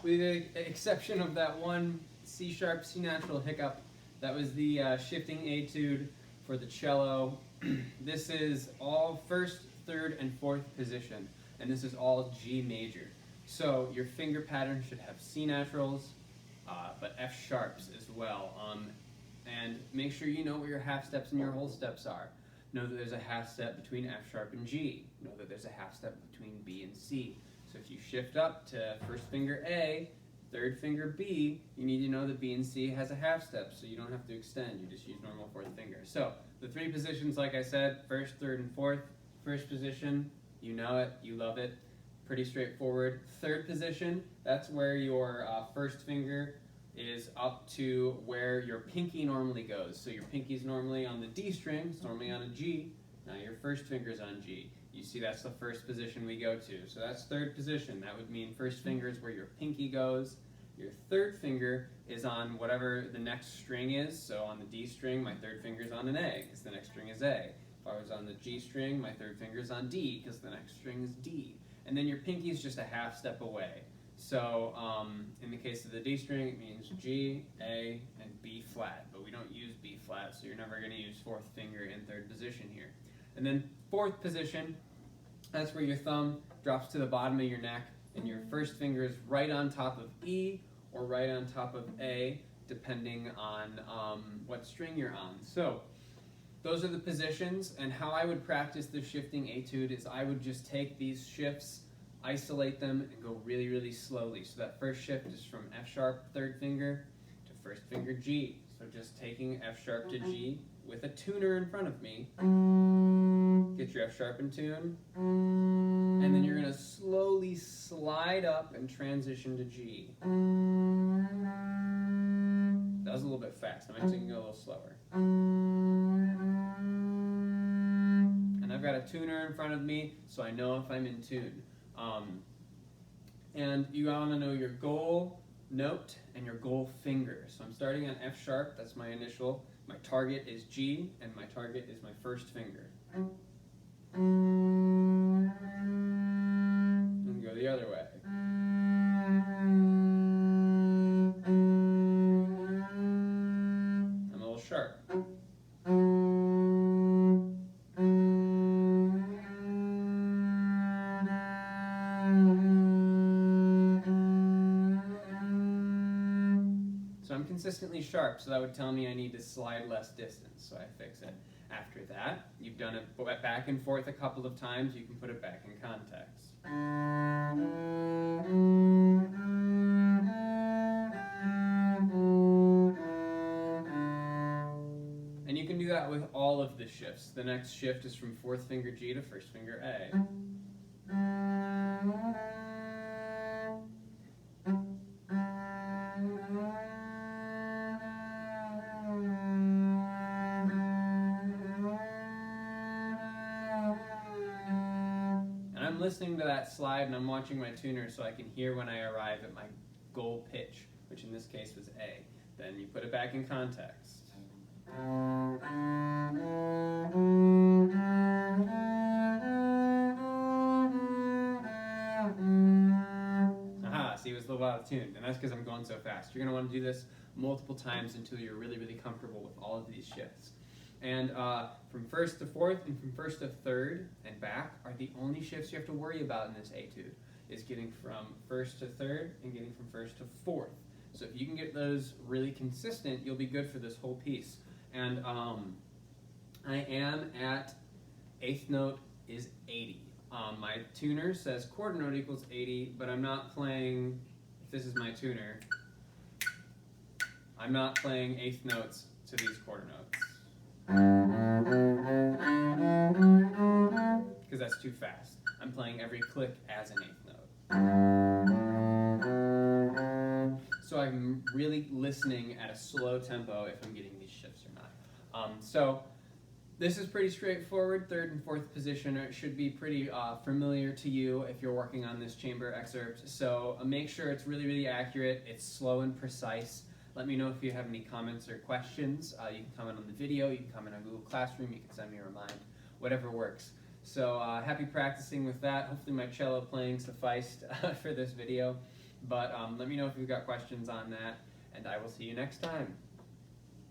with the exception of that one C sharp, C natural hiccup. That was the shifting etude for the cello. This is all first, third, and fourth position, and this is all G major. So your finger pattern should have C naturals, but F sharps as well. And make sure you know where your half steps and your whole steps are. Know that there's a half step between F sharp and G. Know that there's a half step between B and C. So if you shift up to first finger A, third finger B, you need to know that B and C has a half step, so you don't have to extend, you just use normal fourth finger. So the three positions, like I said, first, third, and fourth. First position, you know it, you love it, pretty straightforward. Third position, that's where your first finger is up to where your pinky normally goes. So your pinky's normally on the D string, it's normally on a G, now your first finger's on G. You see that's the first position we go to. So that's third position. That would mean first finger is where your pinky goes. Your third finger is on whatever the next string is. So on the D string, my third finger is on an A, because the next string is A. If I was on the G string, my third finger is on D, because the next string is D. And then your pinky is just a half step away. So in the case of the D string, it means G, A, and B flat. But we don't use B flat, so you're never going to use fourth finger in third position here. And then fourth position, that's where your thumb drops to the bottom of your neck, and your first finger is right on top of E or right on top of A, depending on what string you're on. So those are the positions, and how I would practice the shifting etude is I would just take these shifts, isolate them, and go really, really slowly. So that first shift is from F sharp, third finger, to first finger G. So just taking F sharp to G with a tuner in front of me. Get your F sharp in tune, and then you're going to slowly slide up and transition to G. That was a little bit fast. I might take it a little slower. And I've got a tuner in front of me, so I know if I'm in tune. And you want to know your goal note and your goal finger. So I'm starting on F sharp, that's my initial. My target is G, and my target is my first finger. And go the other way. I'm a little sharp. So I'm consistently sharp, so that would tell me I need to slide less distance, so I fix it. After that, you've done it back and forth a couple of times, you can put it back in context. And you can do that with all of the shifts. The next shift is from fourth finger G to first finger A. I'm listening to that slide and I'm watching my tuner so I can hear when I arrive at my goal pitch, which in this case was A. Then you put it back in context. Aha, see, it was a little out of tune, and that's because I'm going so fast. You're going to want to do this multiple times until you're really, really comfortable with all of these shifts. And from first to fourth and from first to third and back are the only shifts you have to worry about in this etude, is getting from first to third and getting from first to fourth. So if you can get those really consistent, you'll be good for this whole piece. And I am at eighth note is 80. My tuner says quarter note equals 80, but I'm not playing, if this is my tuner, I'm not playing eighth notes to these quarter notes. Because that's too fast. I'm playing every click as an eighth note. So I'm really listening at a slow tempo if I'm getting these shifts or not. So this is pretty straightforward. Third and fourth position should be pretty familiar to you if you're working on this chamber excerpt. So make sure it's really, really accurate. It's slow and precise. Let me know if you have any comments or questions. You can comment on the video, you can comment on Google Classroom, you can send me a remind, whatever works. So happy practicing with that. Hopefully my cello playing sufficed for this video. But let me know if you've got questions on that, and I will see you next time.